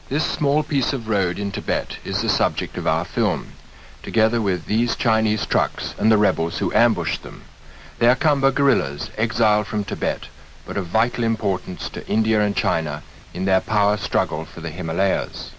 This small piece of road in Tibet is the subject of our film, together with these Chinese trucks and the rebels who ambushed them. They are Kamba guerrillas exiled from Tibet, but of vital importance to India and China in their power struggle for the Himalayas.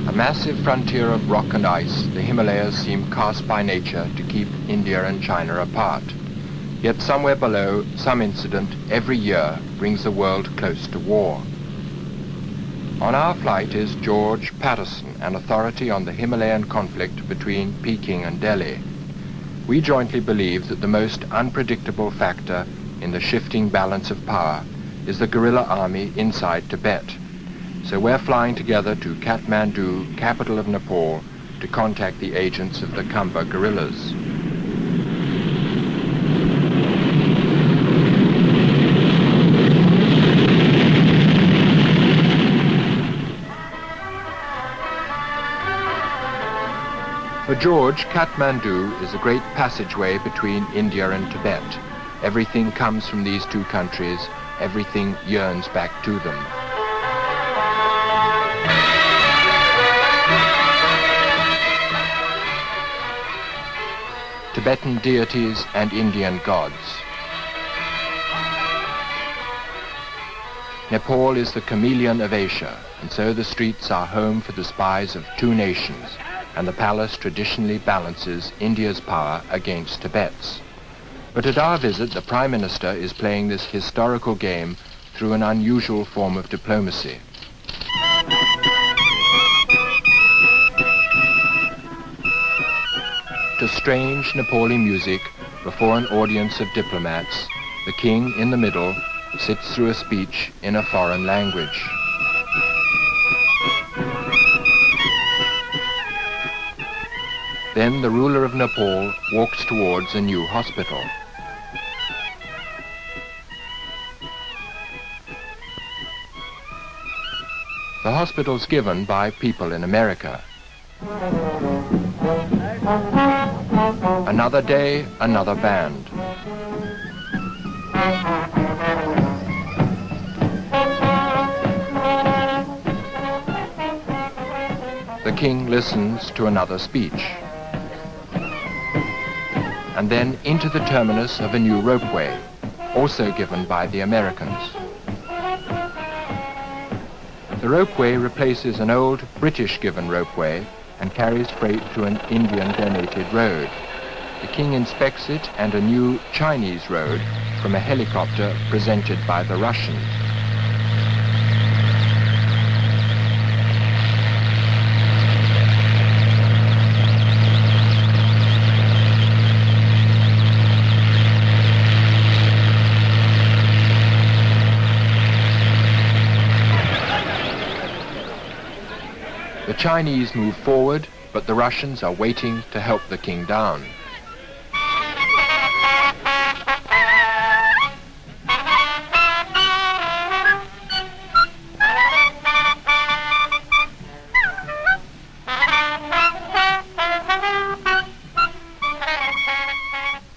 A massive frontier of rock and ice, the Himalayas seem cast by nature to keep India and China apart. Yet somewhere below, some incident every year brings the world close to war. On our flight is George Patterson, an authority on the Himalayan conflict between Peking and Delhi. We jointly believe that the most unpredictable factor in the shifting balance of power is the guerrilla army inside Tibet. So we're flying together to Kathmandu, capital of Nepal, to contact the agents of the Kamba guerrillas. For George, Kathmandu is a great passageway between India and Tibet. Everything comes from these two countries, everything yearns back to them. Tibetan deities and Indian gods. Nepal is the chameleon of Asia, and so the streets are home for the spies of two nations, and the palace traditionally balances India's power against Tibet's. But at our visit, the Prime Minister is playing this historical game through an unusual form of diplomacy. To strange Nepali music, before an audience of diplomats, the king in the middle sits through a speech in a foreign language. Then the ruler of Nepal walks towards a new hospital. The hospital's given by people in America. Another day, another band. The king listens to another speech. And then into the terminus of a new ropeway, also given by the Americans. The ropeway replaces an old British-given ropeway and carries freight to an Indian-donated road. The king inspects it and a new Chinese road from a helicopter presented by the Russians. The Chinese move forward, but the Russians are waiting to help the king down.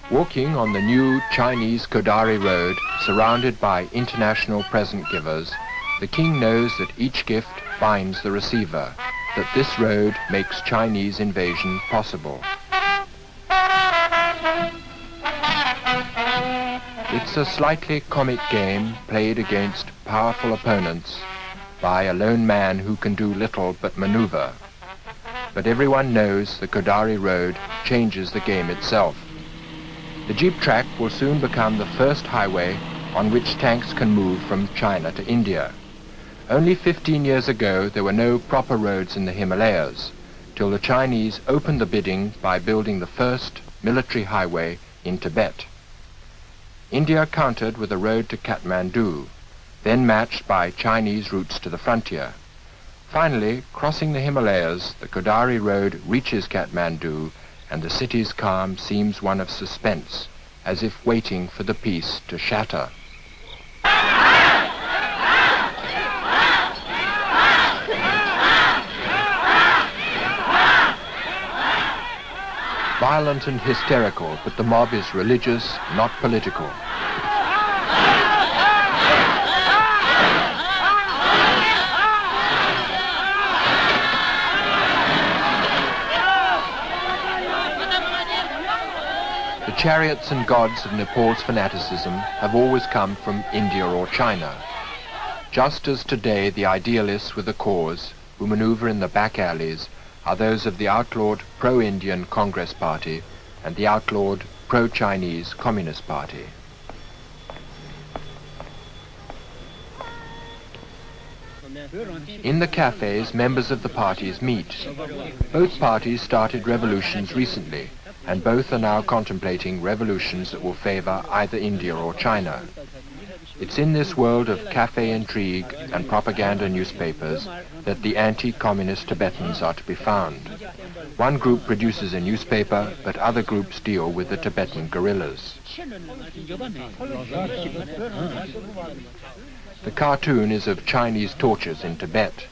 Walking on the new Chinese Kodari road, surrounded by international present givers, the king knows that each gift binds the receiver, that this road makes Chinese invasion possible. It's a slightly comic game played against powerful opponents by a lone man who can do little but maneuver. But everyone knows the Kodari road changes the game itself. The jeep track will soon become the first highway on which tanks can move from China to India. Only 15 years ago, there were no proper roads in the Himalayas, till the Chinese opened the bidding by building the first military highway in Tibet. India countered with a road to Kathmandu, then matched by Chinese routes to the frontier. Finally, crossing the Himalayas, the Kodari road reaches Kathmandu, and the city's calm seems one of suspense, as if waiting for the peace to shatter. Violent and hysterical, but the mob is religious, not political. The chariots and gods of Nepal's fanaticism have always come from India or China. Just as today the idealists with a cause, who maneuver in the back alleys, are those of the outlawed pro-Indian Congress Party and the outlawed pro-Chinese Communist Party. In the cafes, members of the parties meet. Both parties started revolutions recently, and both are now contemplating revolutions that will favor either India or China. It's in this world of cafe intrigue and propaganda newspapers that the anti-communist Tibetans are to be found. One group produces a newspaper, but other groups deal with the Tibetan guerrillas. The cartoon is of Chinese tortures in Tibet.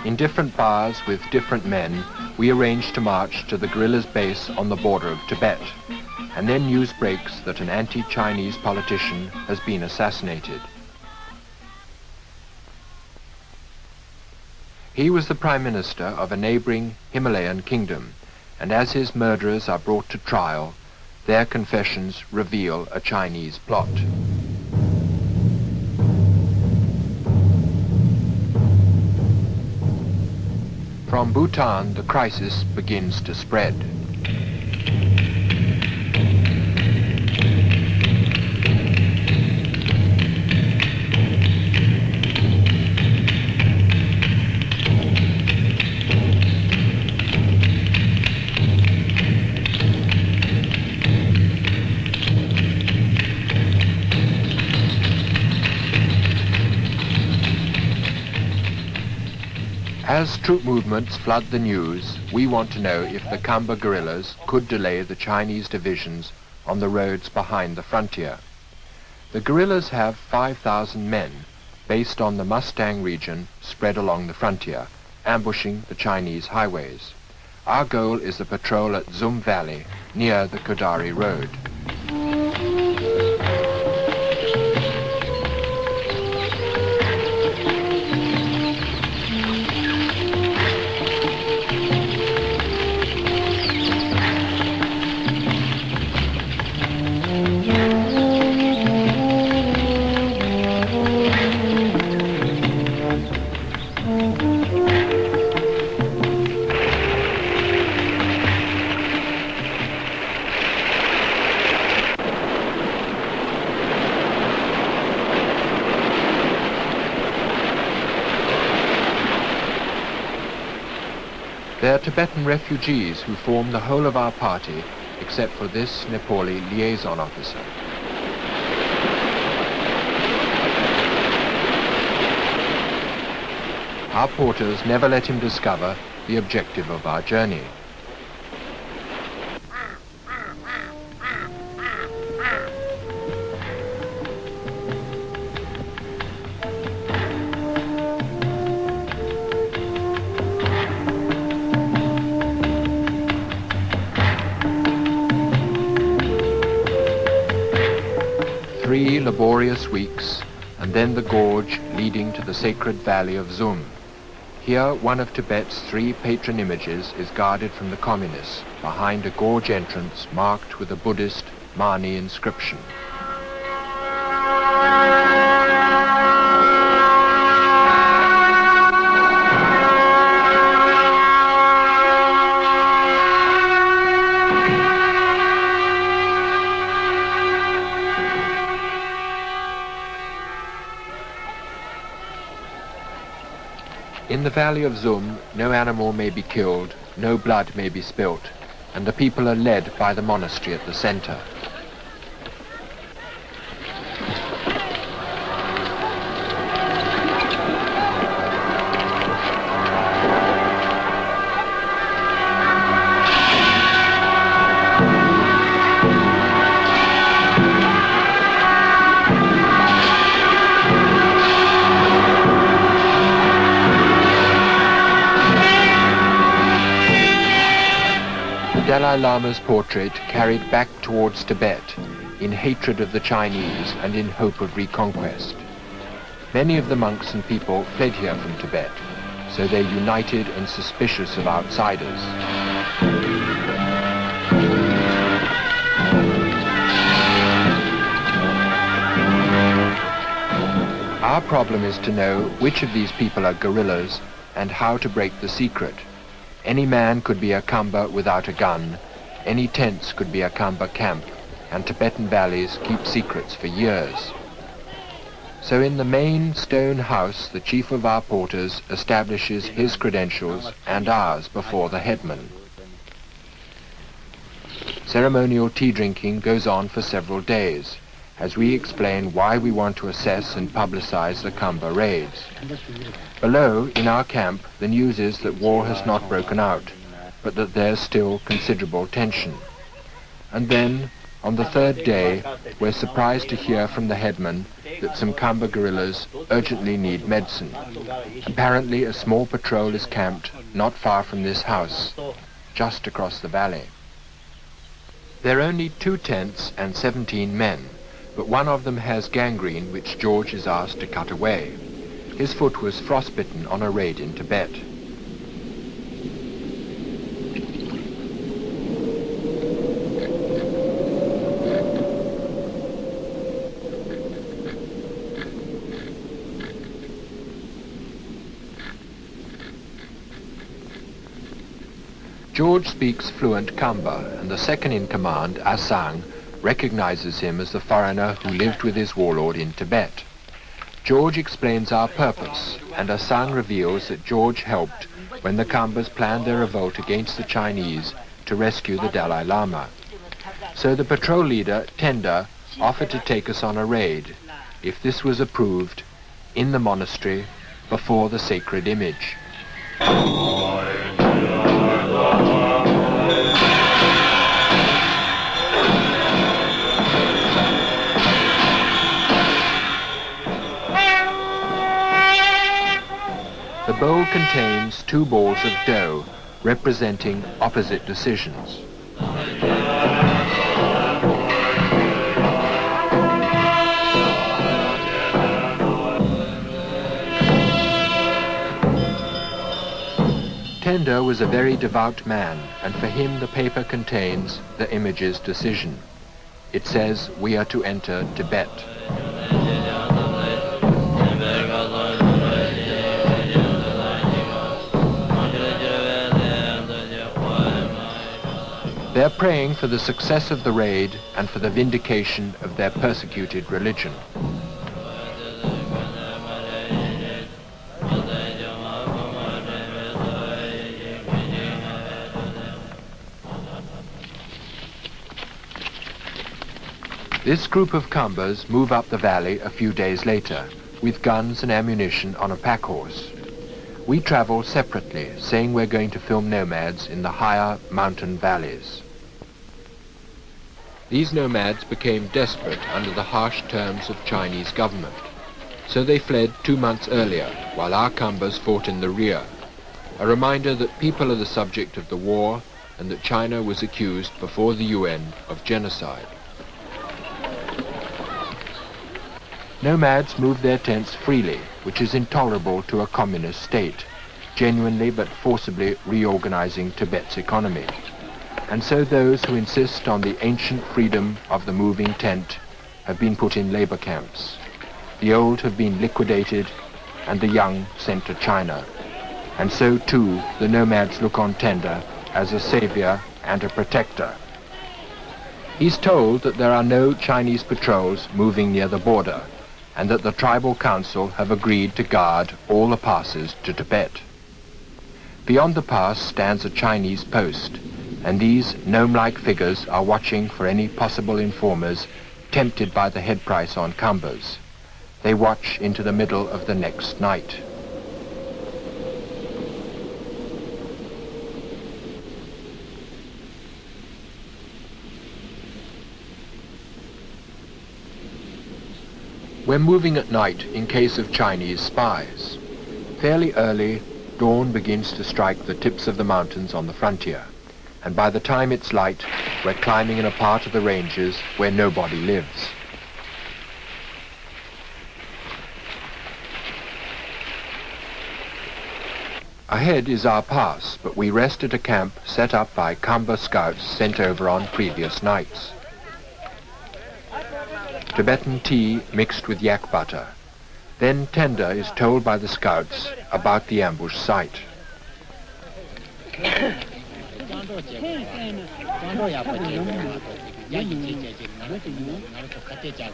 In different bars with different men, we arrange to march to the guerrillas' base on the border of Tibet, and then news breaks that an anti-Chinese politician has been assassinated. He was the Prime Minister of a neighboring Himalayan kingdom, and as his murderers are brought to trial, their confessions reveal a Chinese plot. From Bhutan, the crisis begins to spread. As troop movements flood the news, we want to know if the Khamba guerrillas could delay the Chinese divisions on the roads behind the frontier. The guerrillas have 5,000 men, based on the Mustang region spread along the frontier, ambushing the Chinese highways. Our goal is a patrol at Zum Valley, near the Kodari road. They are Tibetan refugees who form the whole of our party, except for this Nepali liaison officer. Our porters never let him discover the objective of our journey. Three laborious weeks, and then the gorge leading to the sacred valley of Zum. Here, one of Tibet's 3 patron images is guarded from the communists behind a gorge entrance marked with a Buddhist Mani inscription. In the valley of Zum, no animal may be killed, no blood may be spilt, and the people are led by the monastery at the center. Dalai Lama's portrait carried back towards Tibet in hatred of the Chinese and in hope of reconquest. Many of the monks and people fled here from Tibet, so they're united and suspicious of outsiders. Our problem is to know which of these people are guerrillas and how to break the secret. Any man could be a Khamba without a gun, any tents could be a Khamba camp, and Tibetan valleys keep secrets for years. So in the main stone house, the chief of our porters establishes his credentials and ours before the headman. Ceremonial tea drinking goes on for several days, as we explain why we want to assess and publicize the Khamba raids. Below, in our camp, the news is that war has not broken out, but that there's still considerable tension. And then, on the third day, we're surprised to hear from the headman that some Khamba guerrillas urgently need medicine. Apparently, a small patrol is camped not far from this house, just across the valley. There are only 2 tents and 17 men, but one of them has gangrene which George is asked to cut away. His foot was frostbitten on a raid in Tibet. George speaks fluent Khamba, and the second in command, Asang, recognizes him as the foreigner who lived with his warlord in Tibet. George explains our purpose, and Asang reveals that George helped when the Khambas planned their revolt against the Chinese to rescue the Dalai Lama. So the patrol leader, Tenda, offered to take us on a raid, if this was approved, in the monastery, before the sacred image. The bowl contains 2 balls of dough, representing opposite decisions. Tenda was a very devout man, and for him the paper contains the image's decision. It says we are to enter Tibet. They're praying for the success of the raid and for the vindication of their persecuted religion. This group of Khambas move up the valley a few days later, with guns and ammunition on a pack horse. We travel separately, saying we're going to film nomads in the higher mountain valleys. These nomads became desperate under the harsh terms of Chinese government, so they fled 2 months earlier, while our Khambas fought in the rear, a reminder that people are the subject of the war and that China was accused before the UN of genocide. Nomads move their tents freely, which is intolerable to a communist state, genuinely but forcibly reorganizing Tibet's economy. And so those who insist on the ancient freedom of the moving tent have been put in labor camps. The old have been liquidated and the young sent to China. And so too the nomads look on Tenda as a savior and a protector. He's told that there are no Chinese patrols moving near the border, and that the tribal council have agreed to guard all the passes to Tibet. Beyond the pass stands a Chinese post, and these gnome-like figures are watching for any possible informers tempted by the head price on Khambas. They watch into the middle of the next night. We're moving at night in case of Chinese spies. Fairly early, dawn begins to strike the tips of the mountains on the frontier. and by the time it's light, we're climbing in a part of the ranges where nobody lives. Ahead is our pass, but we rest at a camp set up by Khamba scouts sent over on previous nights. Tibetan tea mixed with yak butter. Then Tender is told by the scouts about the ambush site.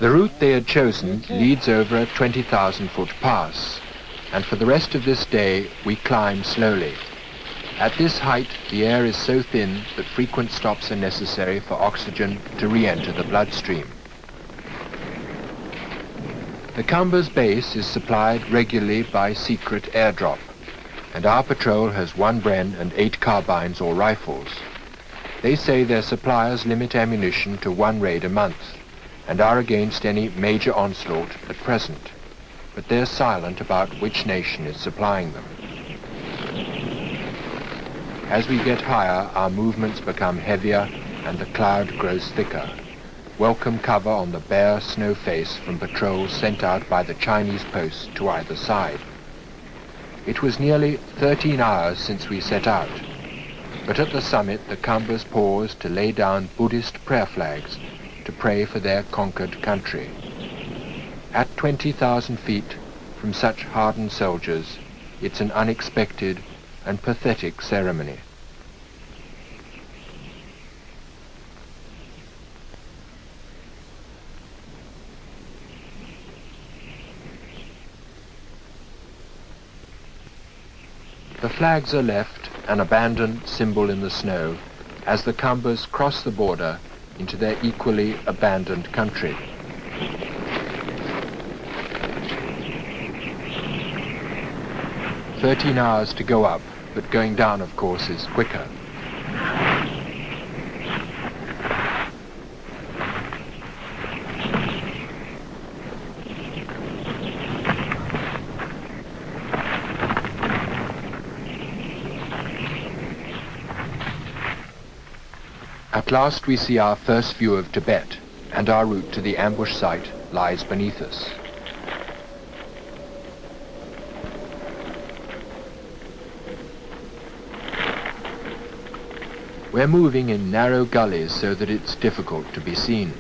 The route they had chosen leads over a 20,000-foot pass, and for the rest of this day we climb slowly. At this height the air is so thin that frequent stops are necessary for oxygen to re-enter the bloodstream. The Khamba's base is supplied regularly by secret airdrop, and our patrol has 1 Bren and 8 carbines or rifles. They say their suppliers limit ammunition to 1 raid a month, and are against any major onslaught at present, but they're silent about which nation is supplying them. As we get higher, our movements become heavier and the cloud grows thicker. Welcome cover on the bare snow face from patrols sent out by the Chinese posts to either side. It was nearly 13 hours since we set out, but at the summit the Khambas paused to lay down Buddhist prayer flags to pray for their conquered country. At 20,000 feet from such hardened soldiers, it's an unexpected and pathetic ceremony. The flags are left, an abandoned symbol in the snow, as the Khambas cross the border into their equally abandoned country. "13 hours to go up, but going down, of course, is quicker." At last we see our first view of Tibet, and our route to the ambush site lies beneath us. We're moving in narrow gullies so that it's difficult to be seen.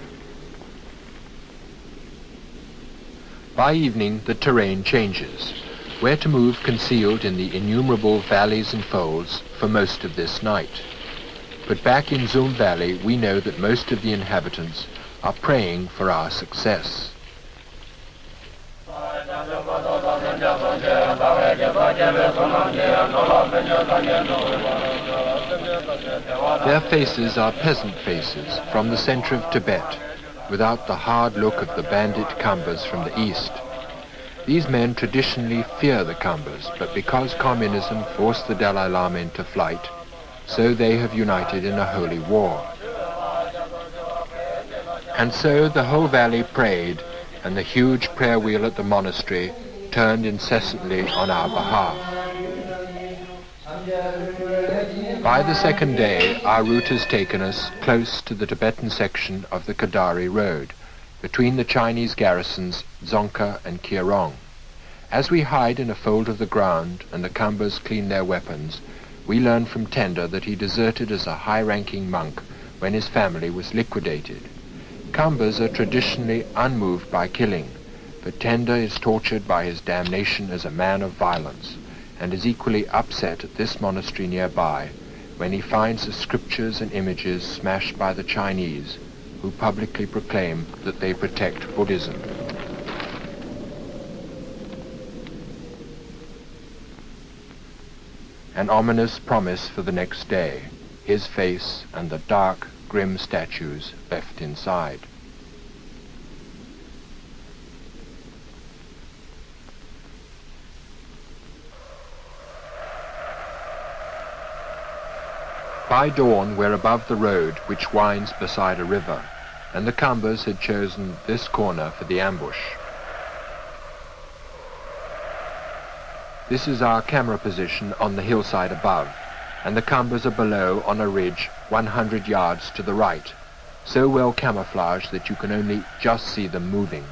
By evening the terrain changes. We're to move concealed in the innumerable valleys and folds for most of this night. But back in Zoom Valley we know that most of the inhabitants are praying for our success. Their faces are peasant faces from the center of Tibet, without the hard look of the bandit Khambas from the east. These men traditionally fear the Khambas, but because communism forced the Dalai Lama into flight, so they have united in a holy war. And so the whole valley prayed, and the huge prayer wheel at the monastery turned incessantly on our behalf. By the second day, our route has taken us close to the Tibetan section of the Kadari Road, between the Chinese garrisons Dzongkha and Kirong. As we hide in a fold of the ground and the Khambas clean their weapons, we learn from Tender that he deserted as a high-ranking monk when his family was liquidated. Khambas are traditionally unmoved by killing, but Tender is tortured by his damnation as a man of violence, and is equally upset at this monastery nearby when he finds the scriptures and images smashed by the Chinese, who publicly proclaim that they protect Buddhism. An ominous promise for the next day, his face and the dark, grim statues left inside. By dawn we're above the road which winds beside a river, and the Khambas had chosen this corner for the ambush. This is our camera position on the hillside above, and the Kambas are below on a ridge 100 yards to the right, so well camouflaged that you can only just see them moving.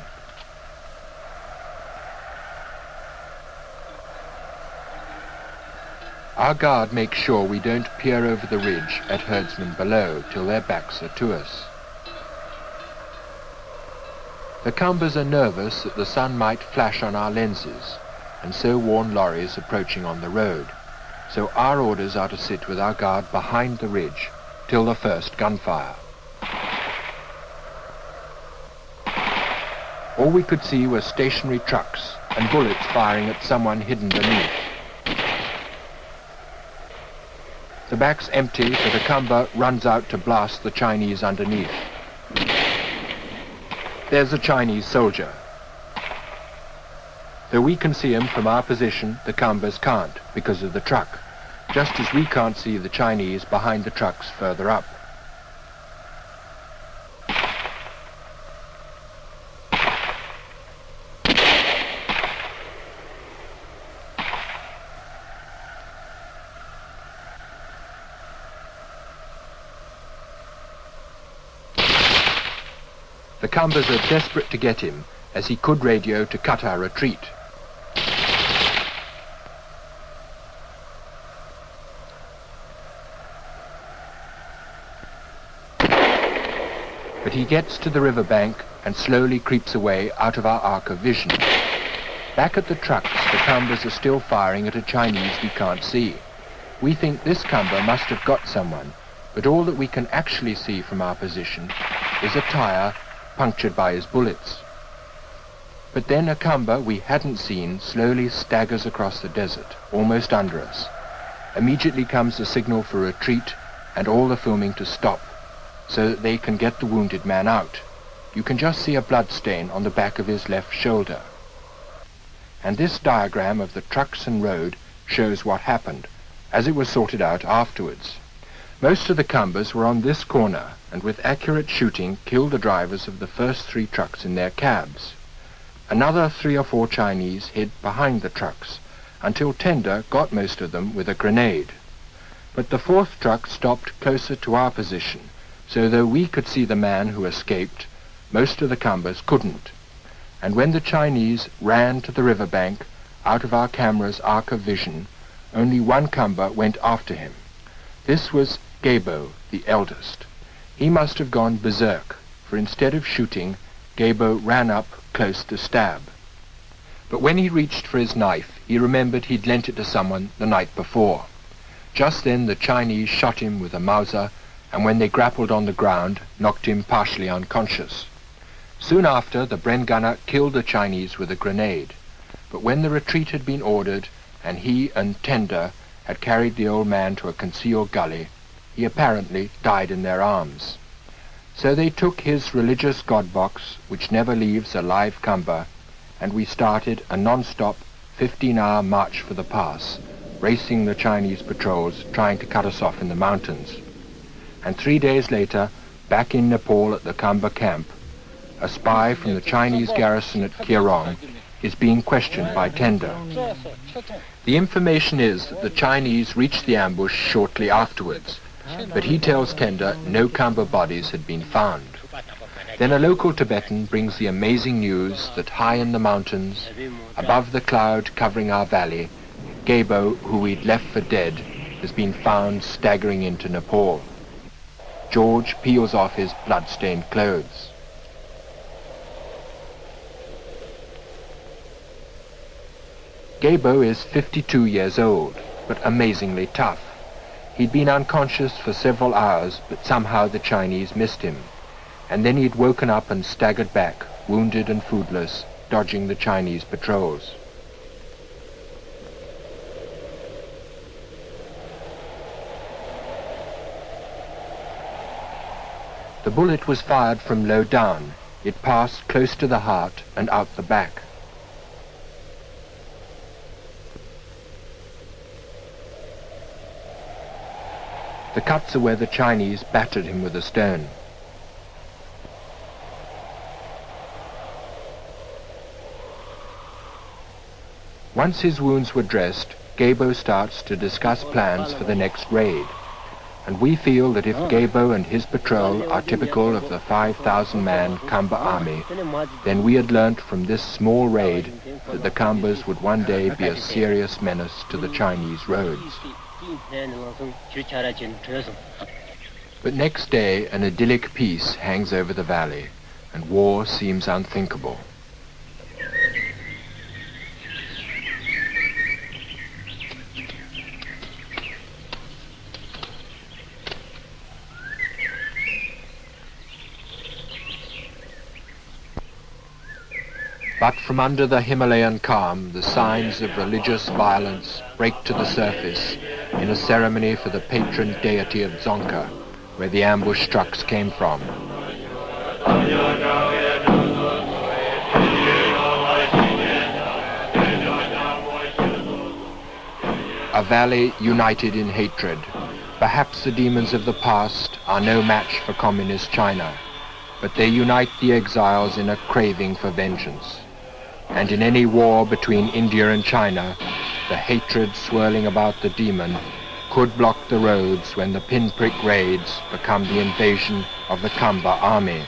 Our guard makes sure we don't peer over the ridge at herdsmen below till their backs are to us. The Kambas are nervous that the sun might flash on our lenses, and so warn lorries approaching on the road. So our orders are to sit with our guard behind the ridge till the first gunfire. All we could see were stationary trucks and bullets firing at someone hidden beneath. The back's empty, but a Kamba runs out to blast the Chinese underneath. There's a Chinese soldier. Though we can see him from our position, the Kambas can't because of the truck, just as we can't see the Chinese behind the trucks further up. The Kambas are desperate to get him, as he could radio to cut our retreat. But he gets to the riverbank and slowly creeps away out of our arc of vision. Back at the trucks, the Kambas are still firing at a Chinese we can't see. We think this Kamba must have got someone, but all that we can actually see from our position is a tire punctured by his bullets. But then a Kamba we hadn't seen slowly staggers across the desert, almost under us. Immediately comes the signal for retreat and all the filming to stop, so that they can get the wounded man out. You can just see a blood stain on the back of his left shoulder. And this diagram of the trucks and road shows what happened, as it was sorted out afterwards. Most of the Kambas were on this corner, and with accurate shooting killed the drivers of the first 3 trucks in their cabs. Another 3 or 4 Chinese hid behind the trucks, until Tender got most of them with a grenade. But the 4th truck stopped closer to our position, so though we could see the man who escaped, most of the Kambas couldn't. And when the Chinese ran to the riverbank, out of our camera's arc of vision, only one Kamba went after him. This was Gabo, the eldest. He must have gone berserk, for instead of shooting, Gabo ran up close to stab. But when he reached for his knife, he remembered he'd lent it to someone the night before. Just then the Chinese shot him with a Mauser, and when they grappled on the ground, knocked him partially unconscious. Soon after, the Bren gunner killed the Chinese with a grenade. But when the retreat had been ordered, and he and Tender had carried the old man to a concealed gully, he apparently died in their arms. So they took his religious god box, which never leaves a live Kamba, and we started a non-stop 15-hour march for the pass, racing the Chinese patrols trying to cut us off in the mountains. And 3 days later, back in Nepal at the Kamba camp, a spy from the Chinese garrison at Kirong is being questioned by Tender. The information is that the Chinese reached the ambush shortly afterwards, but he tells Tender no Kamba bodies had been found. Then a local Tibetan brings the amazing news that high in the mountains, above the cloud covering our valley, Gabo, who we'd left for dead, has been found staggering into Nepal. George peels off his blood-stained clothes. Gabo is 52 years old, but amazingly tough. He'd been unconscious for several hours, but somehow the Chinese missed him. And then he'd woken up and staggered back, wounded and foodless, dodging the Chinese patrols. The bullet was fired from low down. It passed close to the heart and out the back. The cuts are where the Chinese battered him with a stone. Once his wounds were dressed, Gabo starts to discuss plans for the next raid. And we feel that if Gabo and his patrol are typical of the 5,000-man Kamba army, then we had learnt from this small raid that the Kambas would one day be a serious menace to the Chinese roads. But next day an idyllic peace hangs over the valley, and war seems unthinkable. But from under the Himalayan calm, the signs of religious violence break to the surface in a ceremony for the patron deity of Dzongkha, where the ambush trucks came from. A valley united in hatred. Perhaps the demons of the past are no match for communist China, but they unite the exiles in a craving for vengeance. And in any war between India and China, the hatred swirling about the demon could block the roads when the pinprick raids become the invasion of the Kamba army.